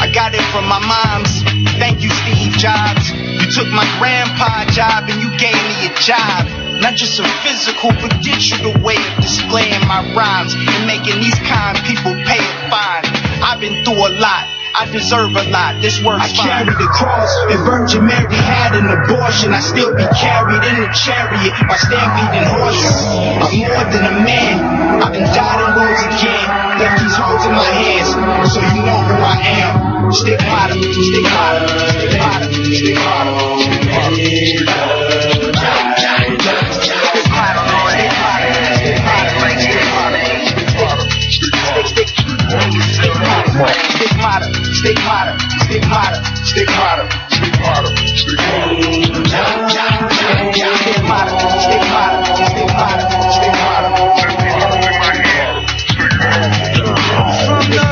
I got it from my mom's. Thank you, Steve Jobs. You took my grandpa job and you gave me a job. Not just a physical, but digital way of displaying my rhymes and making these kind people pay a fine. I've been through a lot. I deserve a lot, this work's fine. I carried the cross, if Virgin Mary had an abortion, I'd still be carried in a chariot by stampeding horses. I'm more than a man, I've been died and rose again. Left these hoes in my hands, so you know who I am. Stick bottom, stick bottom, stick bottom, stick bottom, stick bottom, stick bottom. Stigmata, stigmata, stigmata, stigmata, stigmata, From the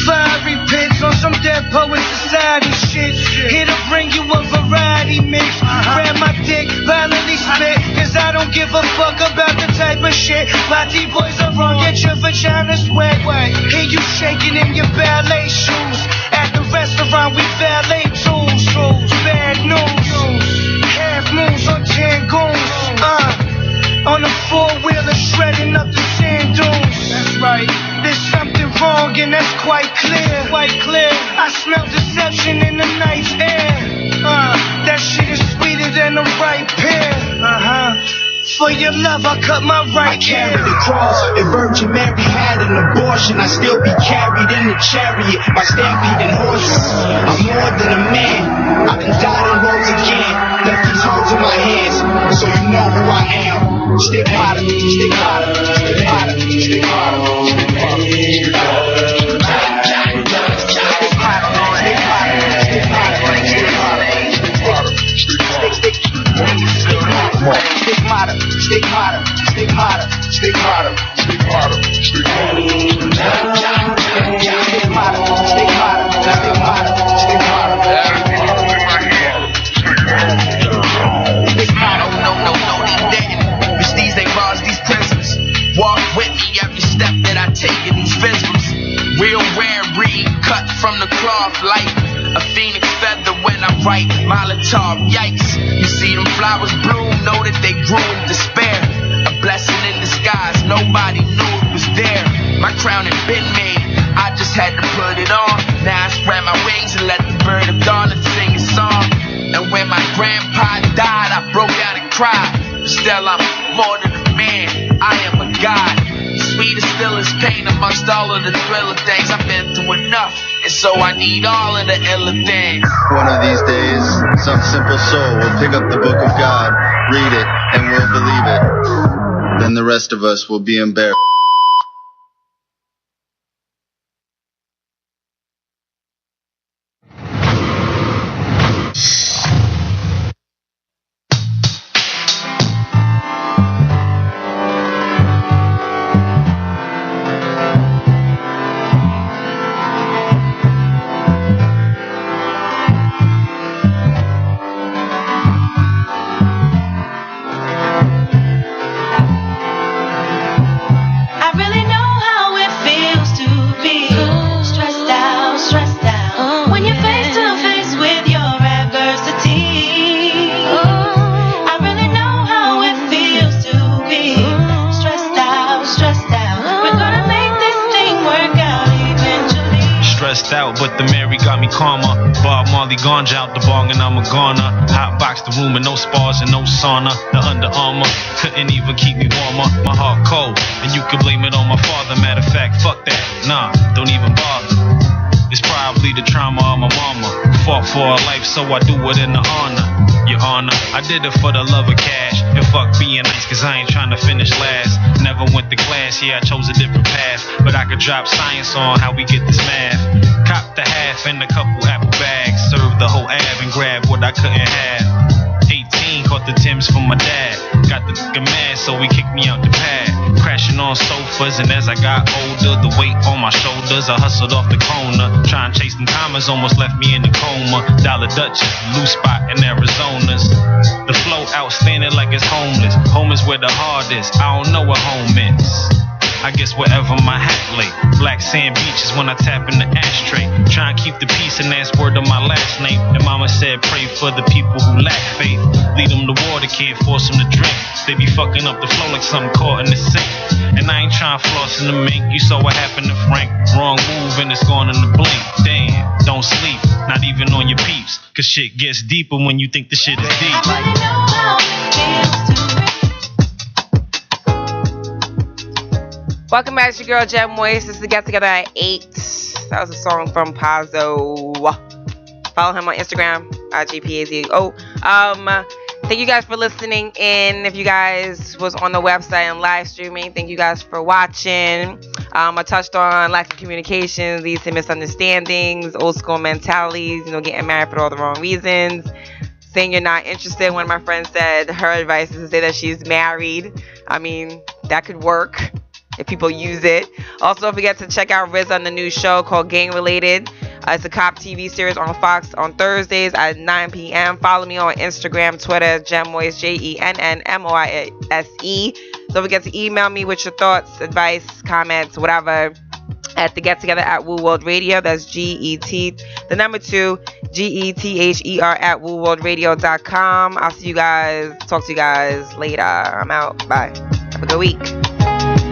fiery pits on some Dead Poet Society shit. Here to bring you a variety mix. Grab my dick, violently spit, cause I don't don't give a fuck about the type of shit. My D-boys are wrong, get your vaginas wet. Hear you shaking in your ballet shoes. At the restaurant we valet tools. Bad news. Half moons on 10 goons. On a four-wheeler shredding up the sand dunes. That's right. There's something wrong and that's quite clear. I smell deception in the night's air. That shit is sweeter than a ripe pear. For your love, I cut my right. I carry the cross. If Virgin Mary had an abortion, I'd still be carried in the chariot by stampeding horses. I'm more than a man. I can die and rose again. Left these holes in my hands, so you know who I am. Stick hotter, stick hotter, stick hotter, stick hotter, stick hotter, stick Walk with me every step that I take in these visitors. Real rare breed, cut from the cloth like a phoenix feather when I write Molotov. Yikes, you see them flowers bloom, know that they grew in despair. A blessing in disguise, nobody knew it was there. My crown had been made, I just had to put it on. Now I spread my wings and let the bird of dawn and sing a song. And when my grandpa died, I broke down and cried. Still, I'm more than a man, I am a god. Sweet as still is pain amongst all of the thriller things. I've been through enough, and so I need all of the iller things. One of these days, some simple soul will pick up the book of God, read it, and will believe it. Then the rest of us will be embarrassed. But the Mary got me calmer. Bob Marley ganja out the bong and I'm a goner. Hot box the room and no spars and no sauna. The Under Armour couldn't even keep me warmer. My heart cold and you can blame it on my father. Matter of fact, fuck that. Nah, don't even bother. It's probably the trauma of my mama. Fought for her life, so I do it in the honor. Your honor, I did it for the love of cash. And fuck being nice, cause I ain't trying to finish last. Never went to class, yeah, I chose a different path. But I could drop science on how we get this math. Cop the half and a couple apple bags. Serve the whole ab and grab what I couldn't have. 18, caught the Timbs from my dad. Got the nigga mad, so he kicked me out the pad. Crashing on sofas, and as I got older, the weight on my shoulders, I hustled off the corner. Trying to chase them commas, almost left me in a coma. Dollar Dutchess, loose spot in Arizona's. The flow outstanding like it's homeless. Home is where the heart is, I don't know where home is. I guess wherever my hat lay. Black sand beaches when I tap in the ashtray. Try and keep the peace and that's word of my last name. And mama said pray for the people who lack faith. Lead them to water, can't force them to drink. They be fucking up the flow like something caught in the sink. And I ain't trying to floss in the mink. You saw what happened to Frank. Wrong move and it's gone in the blink. Damn, don't sleep, not even on your peeps. Cause shit gets deeper when you think the shit is deep. I really know how it feels to be. Welcome back to your girl Jet Moist. This is Get2Gether at 8. That was a song from Pazzo. Follow him on Instagram, GPAZO. Thank you guys for listening in. If you guys was on the website and live streaming, thank you guys for watching. I touched on lack of communication leads to misunderstandings, old school mentalities, getting married for all the wrong reasons. Saying you're not interested. One of my friends said her advice is to say that she's married. I mean, that could work if people use it. Also, don't forget to check out Riz on the new show called Gang Related. It's a cop TV series on Fox on Thursdays at 9 p.m. Follow me on Instagram, Twitter, Gemmoise, JENNMOISE. Don't forget to email me with your thoughts, advice, comments, whatever, at the Get Together at Woo World Radio. That's GET, the number 2, GETHER at WooWorldRadio.com. I'll see you guys, talk to you guys later. I'm out. Bye. Have a good week.